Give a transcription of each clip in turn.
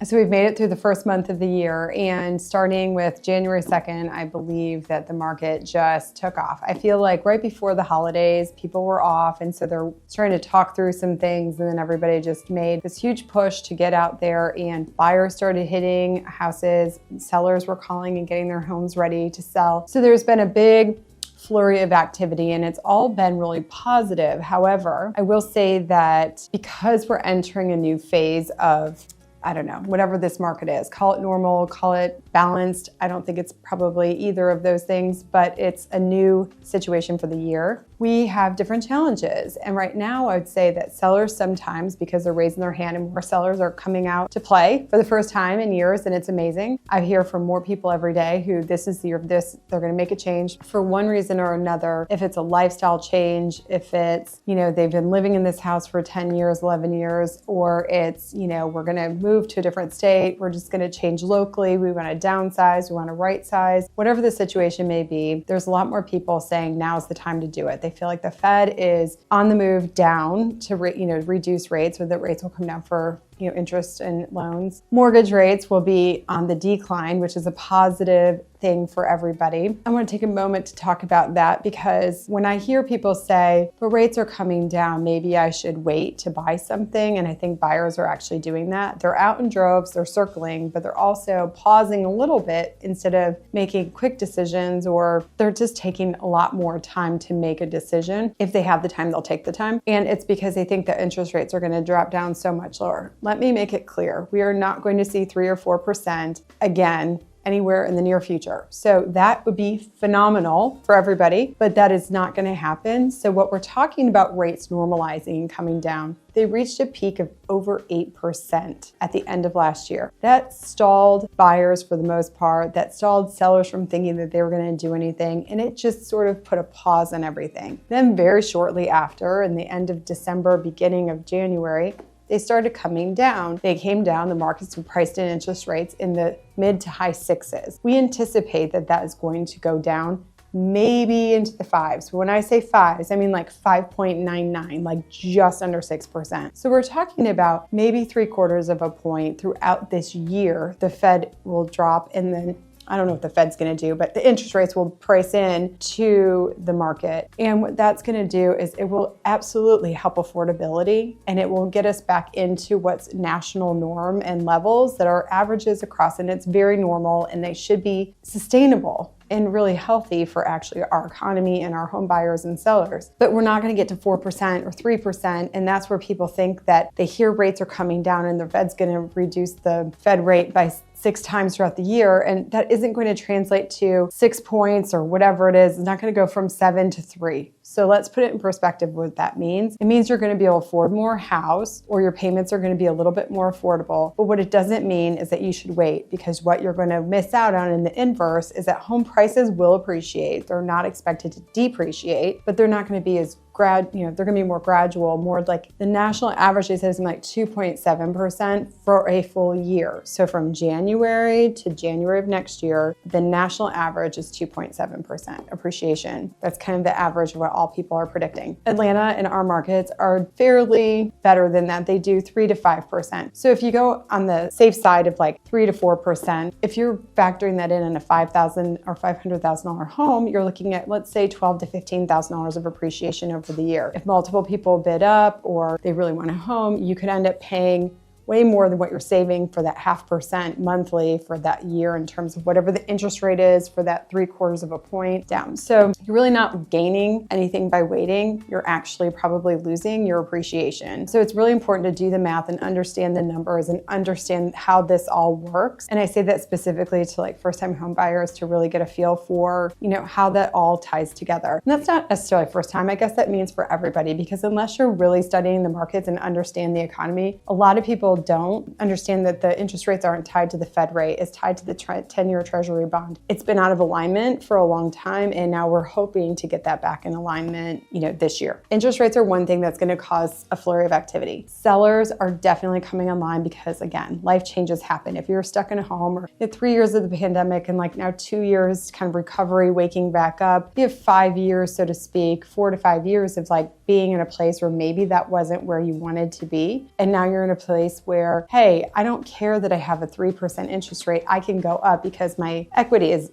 So we've made it through the first month of the year, and starting with January 2nd, I believe that the market just took off. I feel like right before the holidays, people were off, and so they're starting to talk through some things, and then everybody just made this huge push to get out there, and buyers started hitting houses, sellers were calling and getting their homes ready to sell. So there's been a big flurry of activity, and it's all been really positive. However, I will say that because we're entering a new phase of, I don't know, whatever this market is, call it normal, call it balanced. I don't think it's probably either of those things, but it's a new situation for the year. We have different challenges. And right now, I would say that sellers sometimes, because they're raising their hand and more sellers are coming out to play for the first time in years, and it's amazing. I hear from more people every day who this is the year of this, they're gonna make a change for one reason or another. If it's a lifestyle change, if it's, they've been living in this house for 10 years, 11 years, or it's, we're gonna move to a different state, we're just gonna change locally, we wanna downsize, we wanna right size, whatever the situation may be, there's a lot more people saying now's the time to do it. They feel like the Fed is on the move down to reduce rates, or that rates will come down for interest and loans. Mortgage rates will be on the decline, which is a positive thing for everybody. I want to take a moment to talk about that, because when I hear people say, but rates are coming down, maybe I should wait to buy something. And I think buyers are actually doing that. They're out in droves, they're circling, but they're also pausing a little bit instead of making quick decisions, or they're just taking a lot more time to make a decision. If they have the time, they'll take the time. And it's because they think that interest rates are going to drop down so much lower. Let me make it clear. We are not going to see 3 or 4% again anywhere in the near future. So that would be phenomenal for everybody, but that is not going to happen. So what we're talking about rates normalizing and coming down, they reached a peak of over 8% at the end of last year. That stalled buyers for the most part, that stalled sellers from thinking that they were going to do anything, and it just sort of put a pause on everything. Then very shortly after, in the end of December, beginning of January, they started coming down. They came down, the markets were priced in interest rates in the mid to high 6s. We anticipate that that is going to go down maybe into the 5s. When I say 5s, I mean like 5.99, like just under 6%. So we're talking about maybe 3/4 of a point throughout this year. The Fed will drop, and then I don't know what the Fed's going to do, but the interest rates will price in to the market. And what that's going to do is it will absolutely help affordability, and it will get us back into what's national norm and levels that are averages across, and it's very normal, and they should be sustainable and really healthy for actually our economy and our home buyers and sellers. But we're not going to get to 4% or 3%, and that's where people think that they hear rates are coming down and the Fed's going to reduce the Fed rate by 6 times throughout the year, and that isn't going to translate to 6 points or whatever it is. It's not going to go from 7 to 3. So let's put it in perspective what that means. It means you're going to be able to afford more house, or your payments are going to be a little bit more affordable. But what it doesn't mean is that you should wait, because what you're going to miss out on in the inverse is that home prices will appreciate. They're not expected to depreciate, but they're not going to be as they're going to be more gradual, more like the national average is something like 2.7% for a full year. So from January to January of next year, the national average is 2.7% appreciation. That's kind of the average of what all people are predicting. Atlanta and our markets are fairly better than that. They do 3 to 5%. So if you go on the safe side of like 3 to 4%, if you're factoring that in a $5,000 or $500,000 home, you're looking at, let's say, $12,000 to $15,000 of appreciation over the year. If multiple people bid up or they really want a home, you could end up paying way more than what you're saving for that 0.5% monthly for that year in terms of whatever the interest rate is for that 3/4 of a point down. So you're really not gaining anything by waiting. You're actually probably losing your appreciation. So it's really important to do the math and understand the numbers and understand how this all works. And I say that specifically to like first-time home buyers to really get a feel for, how that all ties together. And that's not necessarily first time. I guess that means for everybody, because unless you're really studying the markets and understand the economy, a lot of people don't understand that the interest rates aren't tied to the Fed rate. It's tied to the 10-year Treasury bond. It's been out of alignment for a long time, and now we're hoping to get that back in alignment, this year. Interest rates are one thing that's going to cause a flurry of activity. Sellers are definitely coming online because, again, life changes happen. If you're stuck in a home, or 3 years of the pandemic and now 2 years kind of recovery, waking back up, you have 5 years, so to speak, 4 to 5 years of being in a place where maybe that wasn't where you wanted to be. And now you're in a place where, hey, I don't care that I have a 3% interest rate. I can go up because my equity is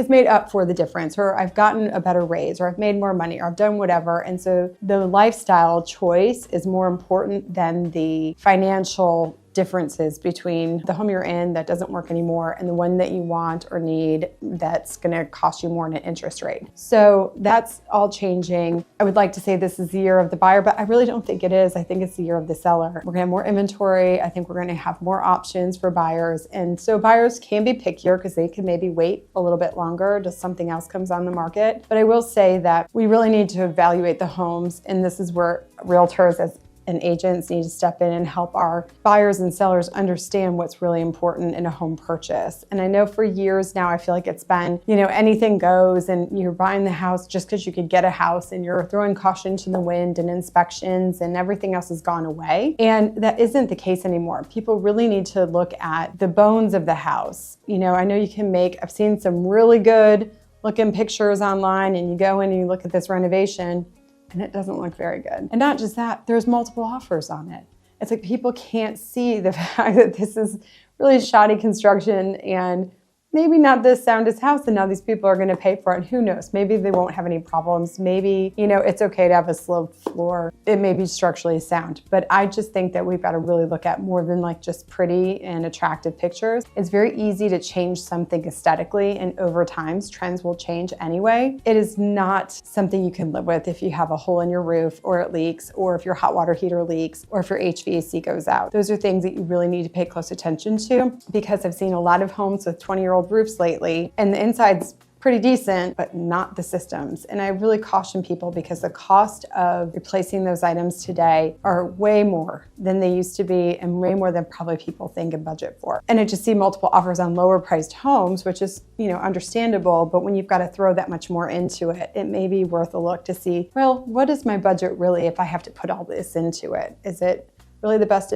made up for the difference, or I've gotten a better raise, or I've made more money, or I've done whatever. And so the lifestyle choice is more important than the financial differences between the home you're in that doesn't work anymore and the one that you want or need that's going to cost you more in an interest rate. So that's all changing. I would like to say this is the year of the buyer, but I really don't think it is. I think it's the year of the seller. We're going to have more inventory. I think we're going to have more options for buyers. And so buyers can be pickier because they can maybe wait a little bit longer till something else comes on the market. But I will say that we really need to evaluate the homes, and this is where realtors and agents need to step in and help our buyers and sellers understand what's really important in a home purchase. And I know for years now, I feel like it's been, anything goes, and you're buying the house just because you could get a house, and you're throwing caution to the wind and inspections, and everything else has gone away. And that isn't the case anymore. People really need to look at the bones of the house. I know I've seen some really good looking pictures online, and you go in and you look at this renovation, and it doesn't look very good. And not just that, there's multiple offers on it. It's like people can't see the fact that this is really shoddy construction and maybe not the soundest house, and now these people are going to pay for it. And who knows? Maybe they won't have any problems. Maybe, it's okay to have a sloped floor. It may be structurally sound. But I just think that we've got to really look at more than like just pretty and attractive pictures. It's very easy to change something aesthetically, and over time, trends will change anyway. It is not something you can live with if you have a hole in your roof, or it leaks, or if your hot water heater leaks, or if your HVAC goes out. Those are things that you really need to pay close attention to, because I've seen a lot of homes with 20-year-old roofs lately, and the inside's pretty decent, but not the systems. And I really caution people, because the cost of replacing those items today are way more than they used to be, and way more than probably people think and budget for. And I just see multiple offers on lower priced homes, which is, understandable, but when you've got to throw that much more into it, it may be worth a look to see, well, what is my budget really if I have to put all this into it? Is it really the best,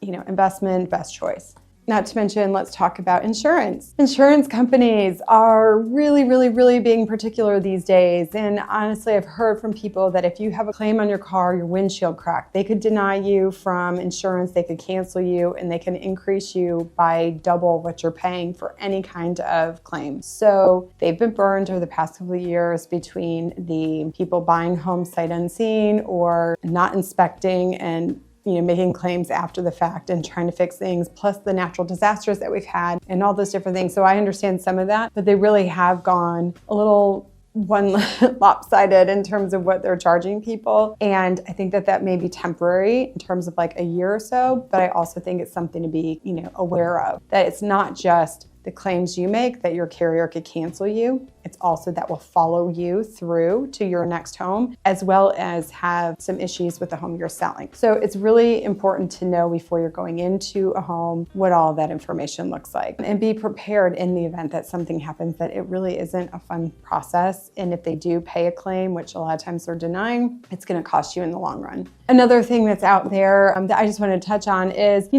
investment, best choice? Not to mention, let's talk about insurance. Insurance companies are really, really, really being particular these days. And honestly, I've heard from people that if you have a claim on your car, your windshield cracked, they could deny you from insurance, they could cancel you, and they can increase you by double what you're paying for any kind of claim. So they've been burned over the past couple of years between the people buying homes sight unseen, or not inspecting and making claims after the fact and trying to fix things, plus the natural disasters that we've had and all those different things. So I understand some of that, but they really have gone a little lopsided in terms of what they're charging people. And I think that may be temporary in terms of like a year or so, but I also think it's something to be, aware of, that it's not just the claims you make that your carrier could cancel you. It's also that will follow you through to your next home, as well as have some issues with the home you're selling. So it's really important to know before you're going into a home what all of that information looks like, and be prepared in the event that something happens, that it really isn't a fun process. And if they do pay a claim, which a lot of times they're denying, it's going to cost you in the long run. Another thing that's out there that I just want to touch on is,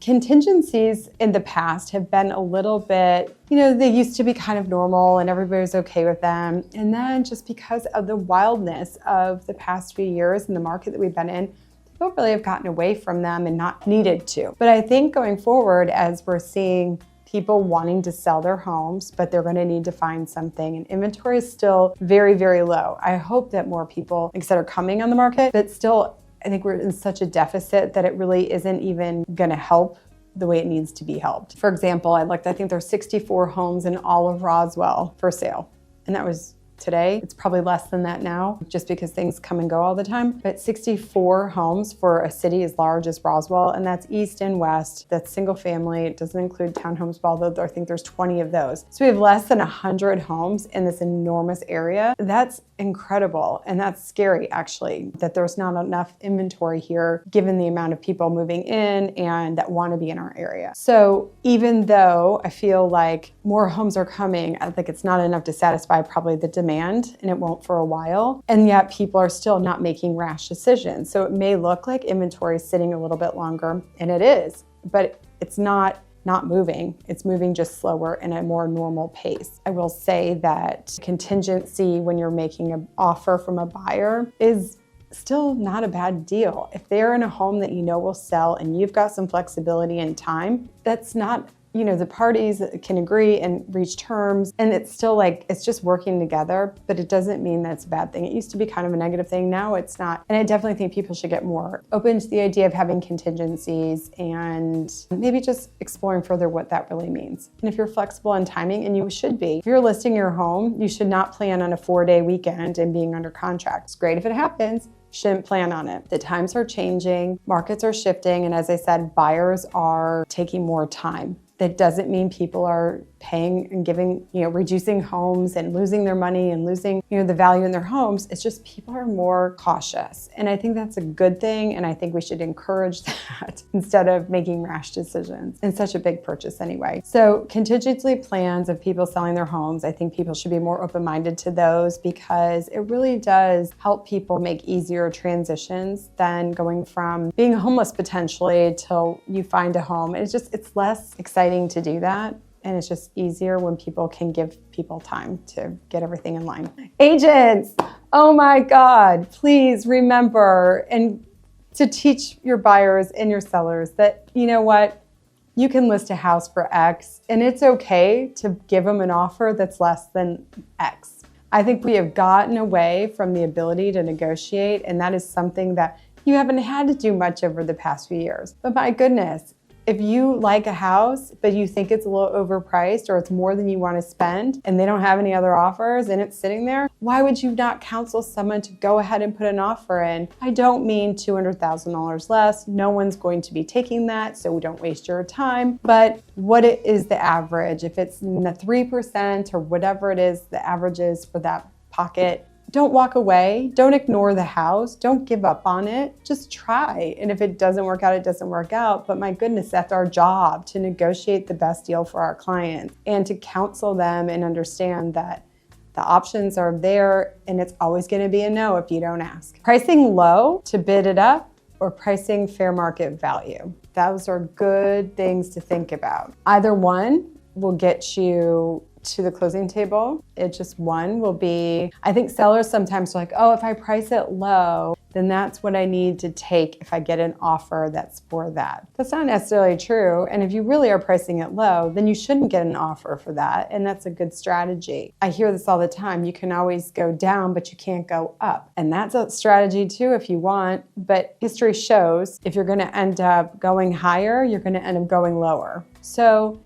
contingencies in the past have been a little bit, they used to be kind of normal and everybody was okay with them. And then just because of the wildness of the past few years in the market that we've been in, people really have gotten away from them and not needed to. But I think going forward, as we're seeing people wanting to sell their homes, but they're going to need to find something, and inventory is still very, very low. I hope that more people, like I said, are coming on the market, but still, I think we're in such a deficit that it really isn't even going to help the way it needs to be helped. For example, I think there's 64 homes in all of Roswell for sale. And that was today. It's probably less than that now, just because things come and go all the time. But 64 homes for a city as large as Roswell, and that's east and west. That's single family. It doesn't include townhomes, although I think there's 20 of those. So we have less than 100 homes in this enormous area. That's incredible, and that's scary, actually, that there's not enough inventory here, given the amount of people moving in and that want to be in our area. So even though I feel like more homes are coming, I think it's not enough to satisfy probably the demand, and it won't for a while. And yet people are still not making rash decisions. So it may look like inventory is sitting a little bit longer, and it is, but it's not not moving. It's moving just slower and at a more normal pace. I will say that contingency when you're making an offer from a buyer is still not a bad deal. If they're in a home that you know will sell and you've got some flexibility and time, that's not, the parties can agree and reach terms, and it's still like, it's just working together, but it doesn't mean that's a bad thing. It used to be kind of a negative thing. Now it's not. And I definitely think people should get more open to the idea of having contingencies and maybe just exploring further what that really means. And if you're flexible in timing, and you should be, if you're listing your home, you should not plan on a 4-day weekend and being under contract. It's great if it happens. Shouldn't plan on it. The times are changing, markets are shifting, and as I said, buyers are taking more time. That doesn't mean people are paying and giving, reducing homes and losing their money and losing, the value in their homes. It's just people are more cautious. And I think that's a good thing. And I think we should encourage that instead of making rash decisions in such a big purchase anyway. So contingency plans of people selling their homes, I think people should be more open-minded to those because it really does help people make easier transitions than going from being homeless potentially till you find a home. It's less exciting to do that. And it's just easier when people can give people time to get everything in line. Agents, oh my God, please remember and to teach your buyers and your sellers that, you can list a house for X and it's okay to give them an offer that's less than X. I think we have gotten away from the ability to negotiate, and that is something that you haven't had to do much over the past few years. But my goodness, if you like a house, but you think it's a little overpriced or it's more than you want to spend and they don't have any other offers and it's sitting there, why would you not counsel someone to go ahead and put an offer in? I don't mean $200,000 less. No one's going to be taking that, so don't waste your time. But what is the average? If it's in the 3% or whatever it is, the average is for that pocket, don't walk away. Don't ignore the house. Don't give up on it. Just try. And if it doesn't work out, it doesn't work out. But my goodness, that's our job, to negotiate the best deal for our clients and to counsel them and understand that the options are there and it's always going to be a no if you don't ask. Pricing low to bid it up or pricing fair market value. Those are good things to think about. Either one will get you to the closing table. It just one will be, I think sellers sometimes are like, oh, if I price it low, then that's what I need to take if I get an offer that's for that. That's not necessarily true. And if you really are pricing it low, then you shouldn't get an offer for that. And that's a good strategy. I hear this all the time. You can always go down, but you can't go up. And that's a strategy too if you want. But history shows if you're going to end up going higher, you're going to end up going lower. So,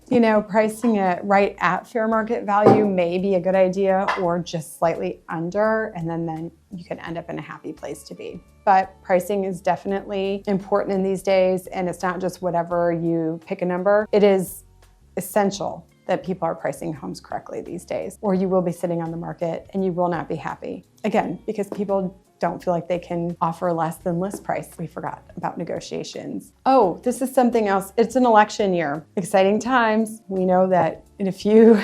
pricing it right at fair market value may be a good idea, or just slightly under, and then you can end up in a happy place to be. But pricing is definitely important in these days, and it's not just whatever you pick a number. It is essential that people are pricing homes correctly these days, or you will be sitting on the market and you will not be happy. Again, because people don't feel like they can offer less than list price. We forgot about negotiations. Oh, this is something else. It's an election year. Exciting times. We know that in a few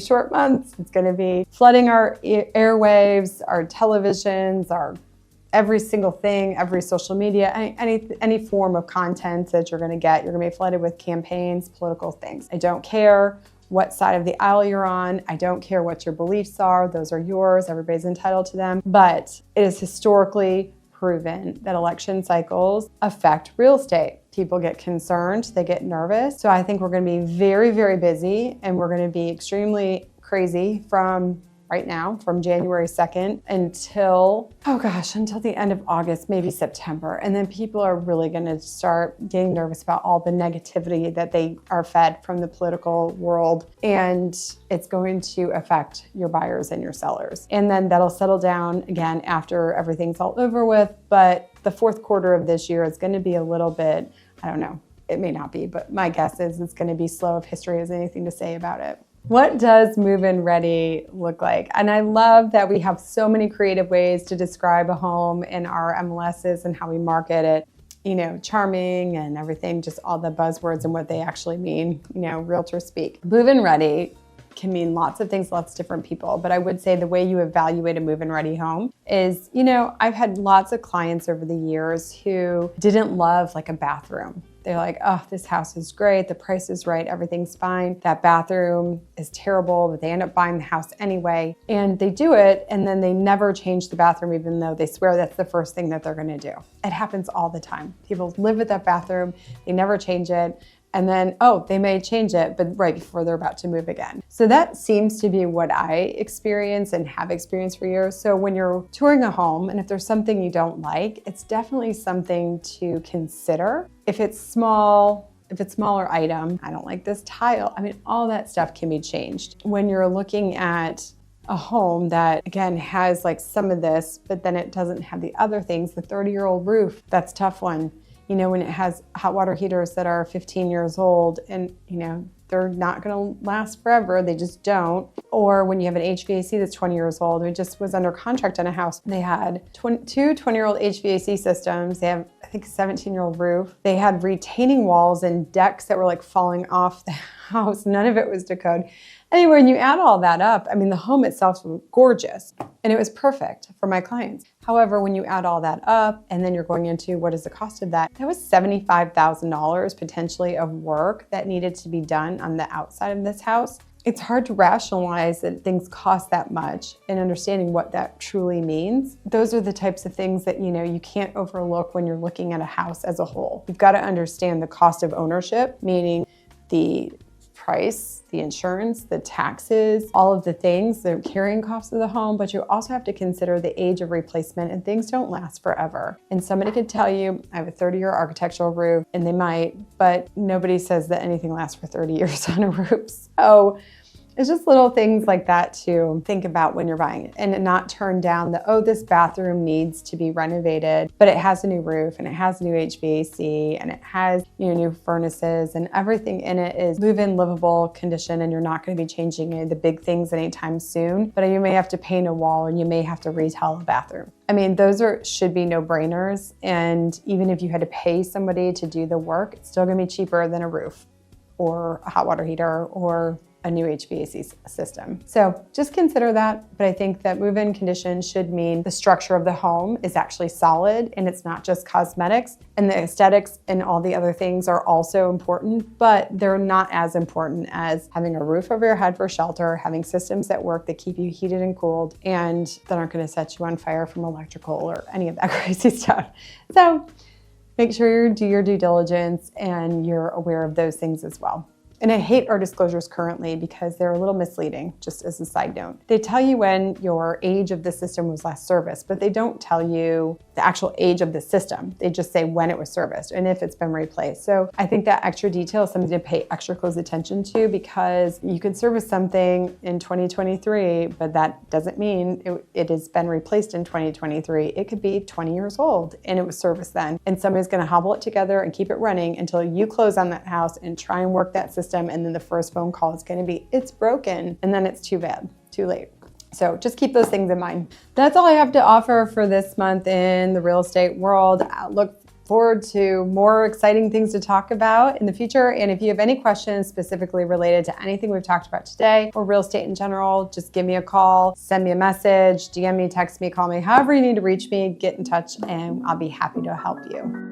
short months, it's going to be flooding our airwaves, our televisions, our every single thing, every social media, any form of content that you're going to get. You're going to be flooded with campaigns, political things. I don't care what side of the aisle you're on. I don't care what your beliefs are. Those are yours. Everybody's entitled to them. But it is historically proven that election cycles affect real estate. People get concerned, they get nervous. So I think we're going to be very, very busy, and we're going to be extremely crazy from right now, from January 2nd until the end of August, maybe September. And then people are really going to start getting nervous about all the negativity that they are fed from the political world. And it's going to affect your buyers and your sellers. And then that'll settle down again after everything's all over with. But the fourth quarter of this year is going to be a little bit, I don't know, it may not be, but my guess is it's going to be slow if history has anything to say about it. What does move-in ready look like? And I love that we have so many creative ways to describe a home in our MLSs and how we market it. Charming and everything, just all the buzzwords and what they actually mean, realtor speak. Move-in ready can mean lots of things, lots of different people. But I would say the way you evaluate a move-in ready home is, I've had lots of clients over the years who didn't love like a bathroom. They're like, oh, this house is great. The price is right. Everything's fine. That bathroom is terrible, but they end up buying the house anyway. And they do it, and then they never change the bathroom, even though they swear that's the first thing that they're going to do. It happens all the time. People live with that bathroom. They never change it. And then, oh, they may change it, but right before they're about to move again. So that seems to be what I experience and have experienced for years. So when you're touring a home, and if there's something you don't like, it's definitely something to consider. If it's small, if it's smaller item, I don't like this tile. I mean, all that stuff can be changed. When you're looking at a home that, again, has like some of this, but then it doesn't have the other things, the 30-year-old roof, that's a tough one. You know, when it has hot water heaters that are 15 years old and, you know, they're not going to last forever. They just don't. Or when you have an HVAC that's 20 years old. We just was under contract on a house. They had two 20-year-old HVAC systems. They have, I think, a 17-year-old roof. They had retaining walls and decks that were like falling off the house. None of it was to code. Anyway, when you add all that up, I mean, the home itself was gorgeous and it was perfect for my clients. However, when you add all that up and then you're going into what is the cost of that, that was $75,000 potentially of work that needed to be done on the outside of this house. It's hard to rationalize that things cost that much and understanding what that truly means. Those are the types of things that, you know, you can't overlook when you're looking at a house as a whole. You've got to understand the cost of ownership, meaning the price, the insurance, the taxes, all of the things, the carrying costs of the home, but you also have to consider the age of replacement, and things don't last forever. And somebody could tell you, I have a 30-year architectural roof, and they might, but nobody says that anything lasts for 30 years on a roof. So it's just little things like that to think about when you're buying it and not turn down the, oh, this bathroom needs to be renovated, but it has a new roof and it has new HVAC and it has, you know, new furnaces and everything in it is live-in livable condition, and you're not going to be changing the big things anytime soon, but you may have to paint a wall and you may have to retile a bathroom. I mean, those should be no-brainers, and even if you had to pay somebody to do the work, it's still going to be cheaper than a roof or a hot water heater or a new HVAC system. So just consider that, but I think that move-in condition should mean the structure of the home is actually solid and it's not just cosmetics, and the aesthetics and all the other things are also important, but they're not as important as having a roof over your head for shelter, having systems that work that keep you heated and cooled and that aren't going to set you on fire from electrical or any of that crazy stuff. So make sure you do your due diligence and you're aware of those things as well. And I hate our disclosures currently because they're a little misleading, just as a side note. They tell you when your age of the system was last serviced, but they don't tell you the actual age of the system. They just say when it was serviced and if it's been replaced. So I think that extra detail is something to pay extra close attention to, because you could service something in 2023, but that doesn't mean it has been replaced in 2023. It could be 20 years old and it was serviced then. And somebody's gonna hobble it together and keep it running until you close on that house and try and work that system. And then the first phone call is going to be, it's broken. And then it's too bad, too late. So just keep those things in mind. That's all I have to offer for this month in the real estate world. I look forward to more exciting things to talk about in the future. And if you have any questions specifically related to anything we've talked about today or real estate in general, just give me a call, send me a message, DM me, text me, call me, however you need to reach me, get in touch, and I'll be happy to help you.